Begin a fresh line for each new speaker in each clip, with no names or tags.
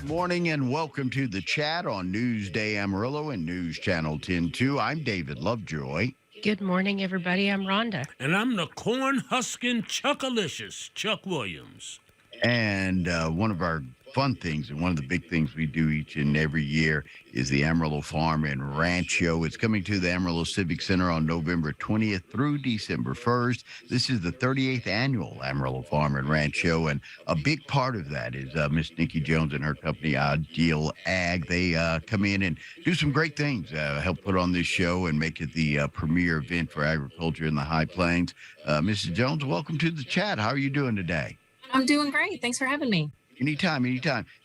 Morning and welcome to the chat on Newsday Amarillo and News Channel 10-2. I'm David Lovejoy.
Good morning, everybody. I'm Rhonda.
And I'm the corn husking Chuckalicious, Chuck Williams.
And one of our fun things and one of the big things we do each and every year is the Amarillo Farm and Ranch Show. It's coming to the Amarillo Civic Center on November 20th through December 1st. This is the 38th annual Amarillo Farm and Ranch Show, and a big part of that is Miss Niki Jones and her company, Ideal Ag. They come in and do some great things, help put on this show and make it the premier event for agriculture in the High Plains. Mrs. Jones, welcome to the chat. How are you doing today?
I'm doing great. Thanks for having me.
Anytime.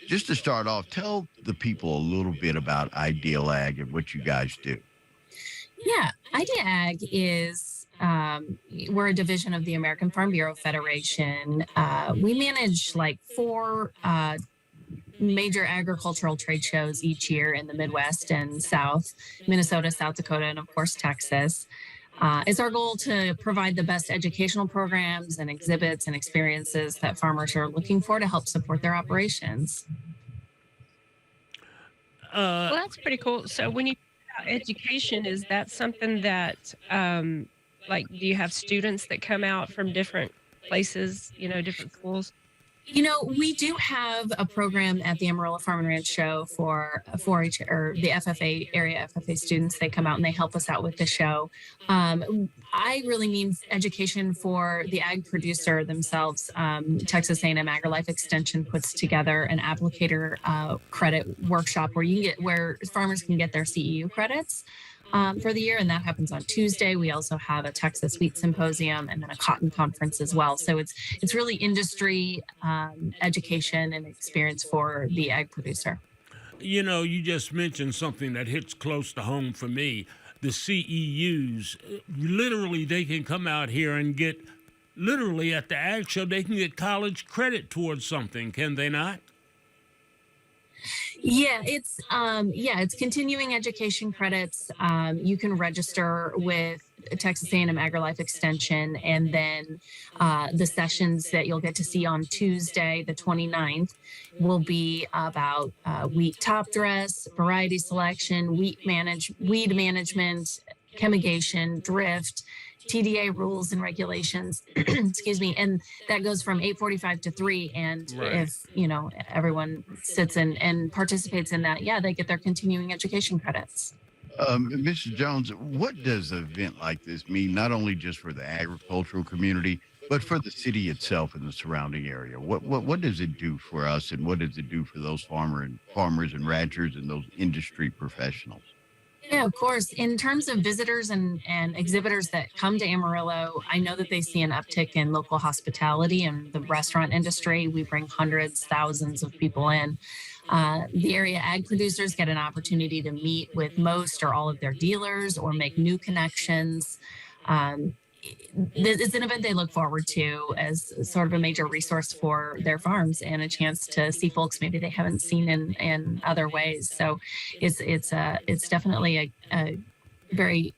Just to start off, tell the people a little bit about Ideal Ag and what you guys do.
Yeah, Idea Ag is, we're a division of the American Farm Bureau Federation. We manage like four major agricultural trade shows each year in the Midwest and South, Minnesota, South Dakota, and of course, Texas. It's our goal to provide the best educational programs and exhibits and experiences that farmers are looking for to help support their operations.
Well, that's pretty cool. So when you talk about education, is that something that, do you have students that come out from different places, different schools?
We do have a program at the Amarillo Farm and Ranch Show for 4-H or the FFA area FFA students. They come out and they help us out with the show. I really mean education for the ag producer themselves. Texas A&M AgriLife Extension puts together an applicator credit workshop where farmers can get their CEU credits for the year, and that happens on Tuesday. We also have a Texas Wheat Symposium and then a cotton conference as well. So it's really industry education and experience for the ag producer.
You just mentioned something that hits close to home for me. The CEUs, literally, they can come out here and get, literally at the ag show, they can get college credit towards something, can they not?
Yeah, it's continuing education credits. You can register with Texas A&M AgriLife Extension, and then the sessions that you'll get to see on Tuesday, the 29th, will be about wheat top dress, variety selection, weed management, chemigation, drift, TDA rules and regulations, excuse me, and that goes from 8:45 to 3. And
Right.
If, everyone sits and participates in that, they get their continuing education credits.
Mrs. Jones, what does an event like this mean, not only just for the agricultural community, but for the city itself and the surrounding area? What does it do for us, and what does it do for those farmers and ranchers and those industry professionals?
Yeah, of course. In terms of visitors and exhibitors that come to Amarillo, I know that they see an uptick in local hospitality and the restaurant industry. We bring hundreds, thousands of people in. The area ag producers get an opportunity to meet with most or all of their dealers or make new connections. It's an event they look forward to as sort of a major resource for their farms and a chance to see folks maybe they haven't seen in other ways. So it's definitely a very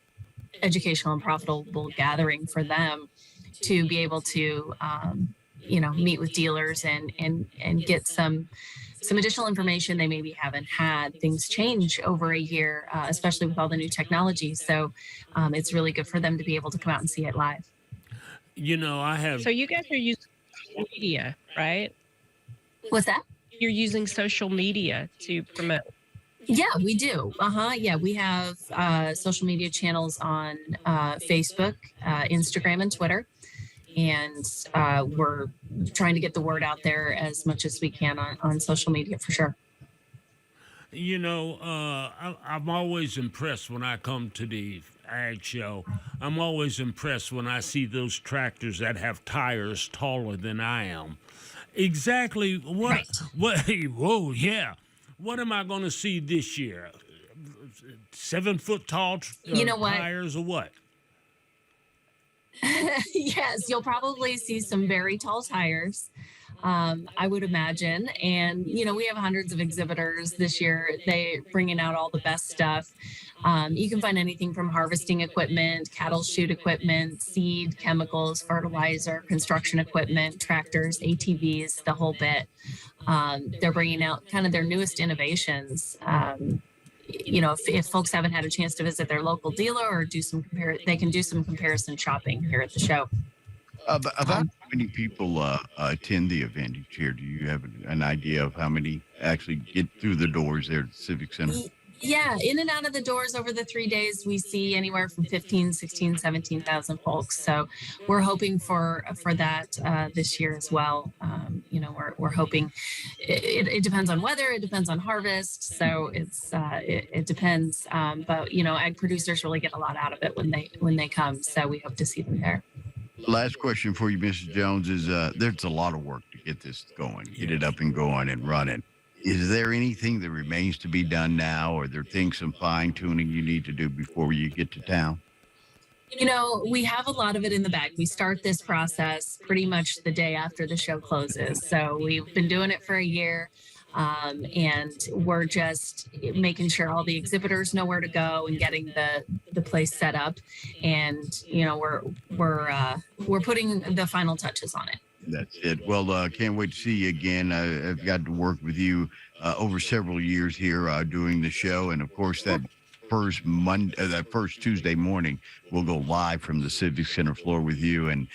educational and profitable gathering for them to be able to meet with dealers and get some additional information they maybe haven't had. Things change over a year, especially with all the new technology. So it's really good for them to be able to come out and see it live.
So you guys are using social media, right?
What's that?
You're using social media to promote.
Yeah, we do. Yeah, we have social media channels on Facebook, Instagram, and Twitter. And we're trying to get the word out there as much as we can on social media for sure.
I'm always impressed when I come to the ag show. I'm always impressed when I see those tractors that have tires taller than I am. Exactly what? Whoa, yeah. What am I going to see this year? 7-foot tall tires or what?
Yes, you'll probably see some very tall tires. I would imagine. And, we have hundreds of exhibitors this year. They bringing out all the best stuff. You can find anything from harvesting equipment, cattle chute equipment, seed, chemicals, fertilizer, construction equipment, tractors, ATVs, the whole bit. They're bringing out kind of their newest innovations. If folks haven't had a chance to visit their local dealer or they can do some comparison shopping here at the show.
About how many people attend the event each year? Do you have an idea of how many actually get through the doors there at the Civic Center?
Yeah, in and out of the doors over the 3 days, we see anywhere from 15, 16, 17,000 folks. So we're hoping for that this year as well. We're hoping. It depends on weather. It depends on harvest. So it depends. But ag producers really get a lot out of it when they come. So we hope to see them there.
Last question for you, Mrs. Jones, is there's a lot of work to get this going, get it up and going and running. Is there anything that remains to be done now, or are there things, some fine tuning you need to do before you get to town?
We have a lot of it in the bag. We start this process pretty much the day after the show closes. So we've been doing it for a year. And we're just making sure all the exhibitors know where to go and getting the place set up. And, we're putting the final touches on it.
That's it. Well, can't wait to see you again. I've got to work with you over several years here doing the show. And of course, that first Tuesday morning, we'll go live from the Civic Center floor with you. And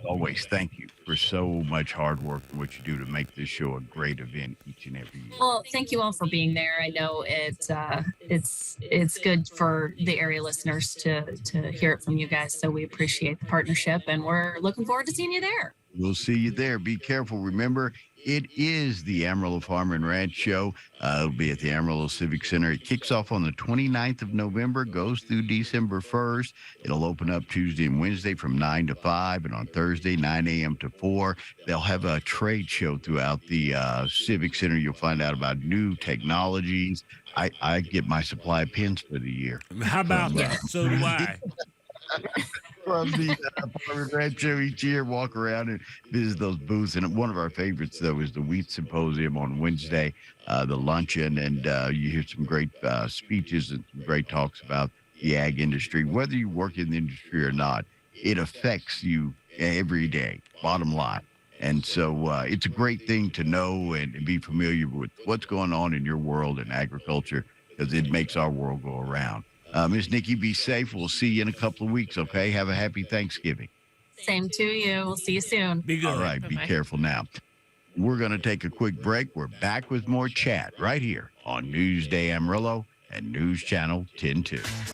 always, thank you for so much hard work and what you do to make this show a great event each and every year.
Well, thank you all for being there. I know it's good for the area listeners to hear it from you guys. So we appreciate the partnership, and we're looking forward to seeing you there.
We'll see you there. Be careful. Remember, it is the Amarillo Farm and Ranch Show. It'll be at the Amarillo Civic Center. It kicks off on the 29th of November, goes through December 1st. It'll open up Tuesday and Wednesday from 9 to 5, and on Thursday, 9 a.m. to 4. They'll have a trade show throughout the Civic Center. You'll find out about new technologies. I get my supply of pins for the year.
How about that? So do I.
From the Farm and Ranch Show each year, walk around and visit those booths. And one of our favorites, though, is the Wheat Symposium on Wednesday, the luncheon, and you hear some great speeches and some great talks about the ag industry. Whether you work in the industry or not, it affects you every day, bottom line. And so it's a great thing to know and be familiar with what's going on in your world in agriculture, because it makes our world go around. Miss Niki, be safe. We'll see you in a couple of weeks, okay? Have a happy Thanksgiving.
Same to you. We'll see you soon.
Be good.
All right, be careful now. We're going to take a quick break. We're back with more chat right here on Newsday Amarillo and News Channel 10-2.